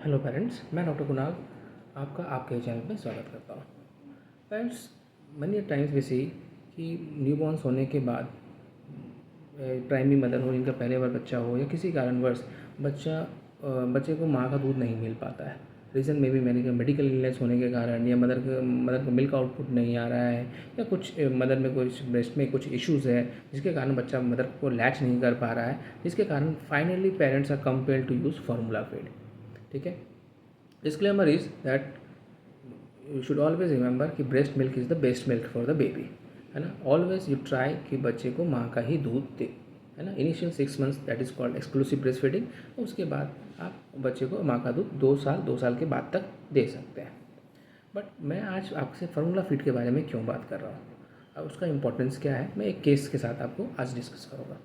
Hello parents, मैं doctor Kunal आपका आपके चैनल पे स्वागत करता हूँ। पेरेंट्स, मैनी टाइम्स वी सी कि न्यूबॉर्न्स होने के बाद प्राइमरी मदर हो, इनका पहले बार बच्चा हो या किसी कारणवश बच्चे को माँ का दूध नहीं मिल पाता है। रीज़न में भी मैंने मेडिकल इलनेस होने के कारण या मदर का मिल्क आउटपुट नहीं आ रहा है या कुछ मदर में कुछ ब्रेस्ट में कुछ इश्यूज़ है जिसके कारण बच्चा मदर को लैच नहीं कर पा रहा है, जिसके कारण finally parents are compelled to use formula feed. ठीक है। Disclaimer is that you should always remember कि breast milk is the best milk for the baby, है ना। ऑलवेज यू ट्राई कि बच्चे को माँ का ही दूध दे, है ना। Initial 6 months that is called exclusive breast feeding. उसके बाद आप बच्चे को माँ का दूध 2 साल के बाद तक दे सकते हैं। बट मैं आज आपसे फार्मूला फीड के बारे में क्यों बात कर रहा हूँ, अब उसका इंपॉर्टेंस क्या है, मैं एक केस के साथ आपको आज डिस्कस करूँगा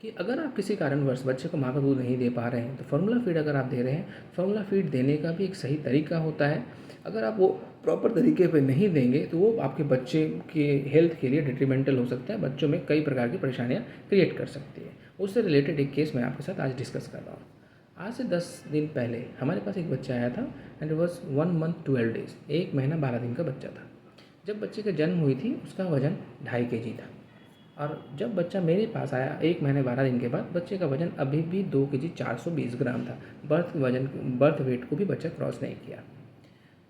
कि अगर आप किसी कारणवश बच्चे को माँ का दूध नहीं दे पा रहे हैं तो फार्मूला फीड अगर आप दे रहे हैं, फार्मूला फीड देने का भी एक सही तरीका होता है। अगर आप वो प्रॉपर तरीके पे नहीं देंगे तो वो आपके बच्चे के हेल्थ के लिए डिट्रीमेंटल हो सकता है, बच्चों में कई प्रकार की परेशानियाँ क्रिएट कर सकती है। उससे रिलेटेड एक केस मैं आपके साथ आज डिस्कस कर रहा हूँ। आज से 10 दिन पहले हमारे पास एक बच्चा आया था and it was 1 month 12 days, 1 महीना 12 दिन का बच्चा था। जब बच्चे का जन्म हुई थी उसका वजन 2.5 kg था और जब बच्चा मेरे पास आया 1 महीने 12 दिन के बाद, बच्चे का वजन अभी भी 2 kg 420 ग्राम था। बर्थ वेट को भी बच्चा क्रॉस नहीं किया।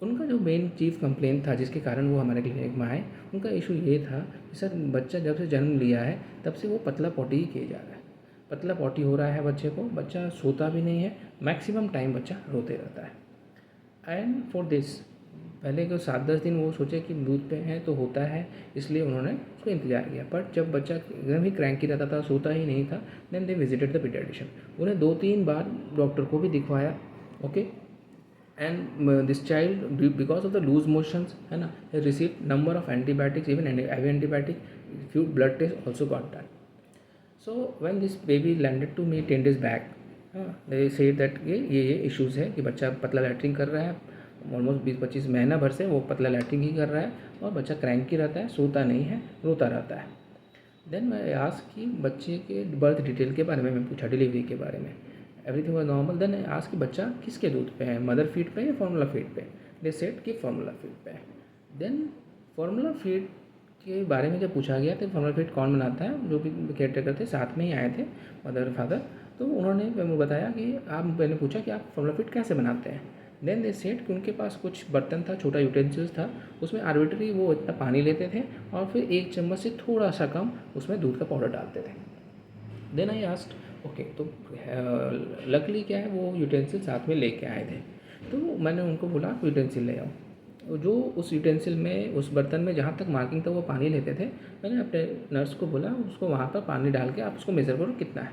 उनका जो मेन चीफ कंप्लेंट था जिसके कारण वो हमारे क्लिनिक में आए, उनका इशू ये था कि सर बच्चा जब से जन्म लिया है तब से वो पतला पोटी ही किए जा रहा है, पतला पोटी हो रहा है बच्चे को, बच्चा सोता भी नहीं है, मैक्सिमम टाइम बच्चा रोते रहता है। एंड फॉर दिस पहले के 7-10 दिन वो सोचे कि दूध पे है तो होता है, इसलिए उन्होंने उसको इंतज़ार किया। बट जब बच्चा एकदम ही क्रैंकी रहता था, सोता ही नहीं था, then they visited the paediatrician. उन्हें 2-3 बार डॉक्टर को भी दिखवाया। Okay. And this child because of the loose motions, है ना, receive number of antibiotics, even AV antibiotic, few blood test also got done. So when this baby landed to me 10 days बैक, they said that ये issues है कि बच्चा पतला latrine कर रहा है, ऑलमोस्ट 20-25 महीना भर से वो पतला लैट्रिन ही कर रहा है और बच्चा क्रैंकी रहता है, सोता नहीं है, रोता रहता है। देन मैं आस्क कि बच्चे के बर्थ डिटेल के बारे में मैं पूछा, डिलीवरी के बारे में, everything was normal. Then I ask कि बच्चा किसके दूध पे है, मदर फीड पे या फार्मूला फीड पे। दे सेड कि फार्मूला फीड पे है। देन फार्मूला फीड के बारे में जब पूछा गया तो फार्मूला फीड कौन बनाता है, जो भी केयर टेकर थे साथ में ही आए थे, मदर फादर, तो उन्होंने मैंने बताया कि मैंने पूछा कि आप फार्मूला फीड कैसे बनाते हैं। देन दे सेड कि उनके पास कुछ बर्तन था, छोटा यूटेंसिल्स था, उसमें आर्बिट्री वो इतना पानी लेते थे और फिर 1 चम्मच से थोड़ा सा कम उसमें दूध का पाउडर डालते थे। देन आई आस्क्ड ओके, तो लकली क्या है वो यूटेंसिल साथ में लेके आए थे, तो मैंने उनको बोला आप यूटेंसिल ले आओ। जो उस यूटेंसिल में, उस बर्तन में जहाँ तक मार्किंग था वो पानी लेते थे, मैंने अपने नर्स को बोला उसको वहाँ पर पानी डाल के आप उसको मेज़र करो कितना है।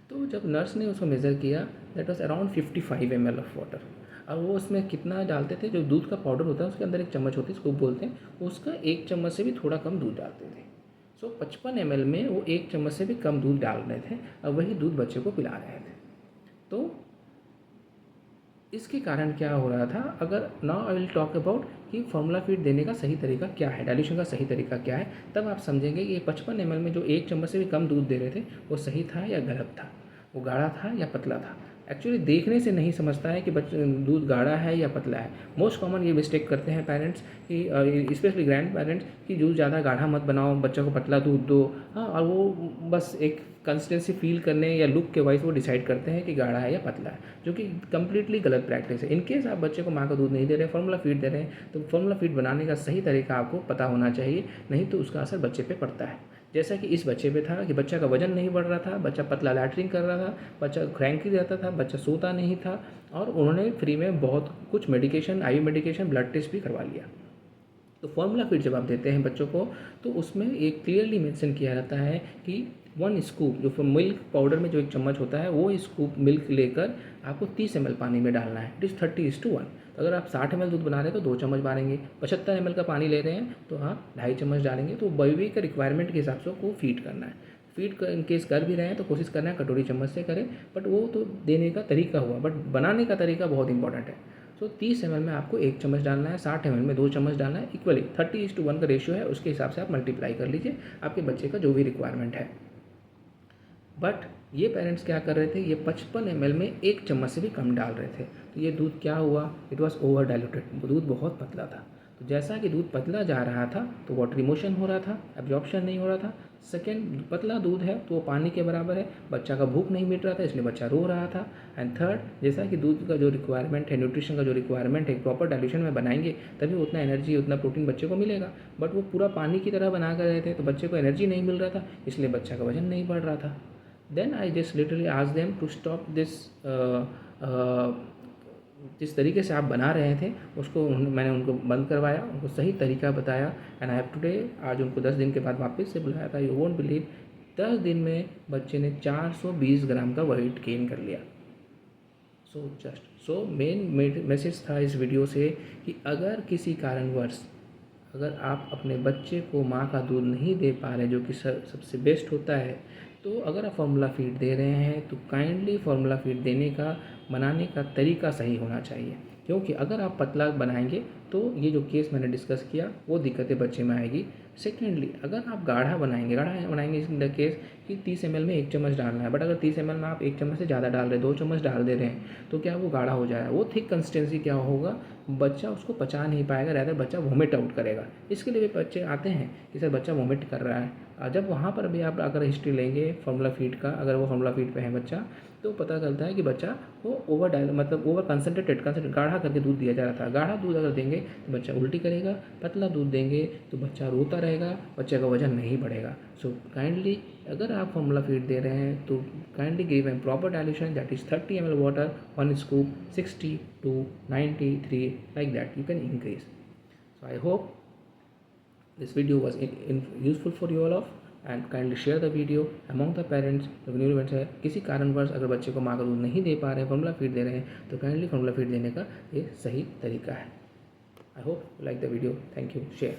तो जब नर्स ने उसको मेज़र किया, that was around 55 ml of water. और वो उसमें कितना डालते थे, जो दूध का पाउडर होता है उसके अंदर 1 चम्मच होती है, इसको बोलते हैं, उसका 1 चम्मच से भी थोड़ा कम दूध डालते थे। सो 55 ml में वो 1 चम्मच से भी कम दूध डाल रहे थे और वही दूध बच्चे को पिला रहे थे। तो इसके कारण क्या हो रहा था, अगर now I will talk about कि फार्मूला फीड देने का सही तरीका क्या है, डाइल्यूशन का सही तरीका क्या है, तब आप समझेंगे कि ये 55 ml में जो 1 चम्मच से भी कम दूध दे रहे थे वो सही था या गलत था, वो गाढ़ा था या पतला था। एक्चुअली देखने से नहीं समझता है कि दूध गाढ़ा है या पतला है। मोस्ट कॉमन ये मिस्टेक करते हैं पेरेंट्स कि स्पेशली ग्रैंड पेरेंट्स कि दूध ज़्यादा गाढ़ा मत बनाओ, बच्चों को पतला दूध दो, हाँ, और वो बस एक कंसिस्टेंसी फील करने या लुक के वाइज वो डिसाइड करते हैं कि गाढ़ा है या पतला है, जो कि कम्प्लीटली गलत प्रैक्टिस है। इनकेस आप बच्चे को माँ का दूध नहीं दे रहे, फार्मूला फीड दे रहे हैं, तो फार्मूला फीड बनाने का सही तरीका आपको पता होना चाहिए, नहीं तो उसका असर बच्चे पे पड़ता है। जैसा कि इस बच्चे पे था कि बच्चा का वजन नहीं बढ़ रहा था, बच्चा पतला लैट्रिन कर रहा था, बच्चा क्रैंकी रहता था, बच्चा सोता नहीं था, और उन्होंने फ्री में बहुत कुछ मेडिकेशन, आई मेडिकेशन, ब्लड टेस्ट भी करवा लिया। तो फार्मूला फीड जब आप देते हैं बच्चों को तो उसमें एक क्लियरली मेंशन किया जाता है कि 1 स्कूप, जो मिल्क पाउडर में जो 1 चम्मच होता है, वो स्कूप मिल्क लेकर आपको 30 ml पानी में डालना है। It is 30:1। तो अगर आप 60 ml दूध बना रहे हैं तो 2 चम्मच डालेंगे, 75 ml का पानी ले रहे हैं तो आप 2.5 चम्मच डालेंगे। तो बेबी का रिक्वायरमेंट के हिसाब से उसको फीड करना है। फीड इन केस कर भी रहे हैं तो कोशिश करना है कटोरी चम्मच से करें, बट वो तो देने का तरीका हुआ, बट बनाने का तरीका बहुत इंपॉर्टेंट है। सो 30 ml में आपको 1 चम्मच डालना है, 60 ml में 2 चम्मच डालना है, इक्वली 30:1 का रेशियो है, उसके हिसाब से आप मल्टीप्लाई कर लीजिए आपके बच्चे का जो भी रिक्वायरमेंट है। बट ये पेरेंट्स क्या कर रहे थे, ये 55 ml में 1 चम्मच से भी कम डाल रहे थे। तो ये दूध क्या हुआ, इट वॉज ओवर डाइल्यूटेड, दूध बहुत पतला था। तो जैसा कि दूध पतला जा रहा था तो वाटर रिमोशन हो रहा था, एब्जॉर्प्शन नहीं हो रहा था। सेकेंड, पतला दूध है तो वो पानी के बराबर है, बच्चा का भूख नहीं मिट रहा था इसलिए बच्चा रो रहा था। एंड थर्ड, जैसा कि दूध का जो रिक्वायरमेंट है, न्यूट्रिशन का जो रिक्वायरमेंट है, प्रॉपर डाइल्यूशन में बनाएंगे तभी उतना एनर्जी उतना प्रोटीन बच्चे को मिलेगा। बट वो पूरा पानी की तरह बना कर रहे थे तो बच्चे को एनर्जी नहीं मिल रहा था, इसलिए बच्चा का वजन नहीं बढ़ रहा था। Then I just literally asked them to stop this. जिस तरीके से आप बना रहे थे उसको मैंने उनको बंद करवाया, उनको सही तरीका बताया। एंड आई हैव टुडे, आज उनको 10 दिन के बाद वापस से बुलाया था। यू वोंट बिलीव, 10 दिन में बच्चे ने 420 ग्राम का वेट गेन कर लिया। सो मेन मैसेज था इस वीडियो से कि अगर किसी कारणवश अगर आप अपने बच्चे को माँ का दूध नहीं दे पा रहे, जो कि सबसे बेस्ट होता है, तो अगर आप फार्मूला फीड दे रहे हैं तो काइंडली फार्मूला फीड देने का, बनाने का तरीका सही होना चाहिए। क्योंकि अगर आप पतला बनाएंगे तो ये जो केस मैंने डिस्कस किया वो दिक्कतें बच्चे में आएगी। सेकेंडली, अगर आप गाढ़ा बनाएंगे इन द केस कि 30 ml में 1 चम्मच डालना है, बट अगर 30 ml में आप 1 चम्मच से ज़्यादा डाल रहे हैं, 2 चम्मच डाल दे रहे हैं, तो क्या वो गाढ़ा हो जाएगा। वो थिक कंसिस्टेंसी क्या होगा, बच्चा उसको पचा नहीं पाएगा, रहता बच्चा वोमिट आउट करेगा। इसके लिए भी बच्चे आते हैं कि सर बच्चा वोमिट कर रहा है। जब वहाँ पर भी आप अगर हिस्ट्री लेंगे फार्मूला फीड का, अगर वो फार्मूला फीड पे है बच्चा, तो पता चलता है कि बच्चा वो ओवर कंसनट्रेटेड गाढ़ा करके दूध दिया जा रहा था। गाढ़ा दूध अगर देंगे तो बच्चा उल्टी करेगा, पतला दूध देंगे तो बच्चा रोता रहेगा, बच्चे का वजन नहीं बढ़ेगा। सो काइंडली, अगर आप फार्मूला फीड दे रहे हैं तो kindly give em proper dilution, that is 30 ml water, 1 scoop, 60 to 93, like that you can increase. So I hope this video was useful for you all of, and kindly share the video among the parents. जो new events है, किसी कारणवश अगर बच्चे को माँ का दूध नहीं दे पा रहे हैं, फार्मूला फीड दे रहे हैं, तो काइंडली फार्मूला फीड देने का ये सही तरीका है। I hope you like the video. Thank you. Share.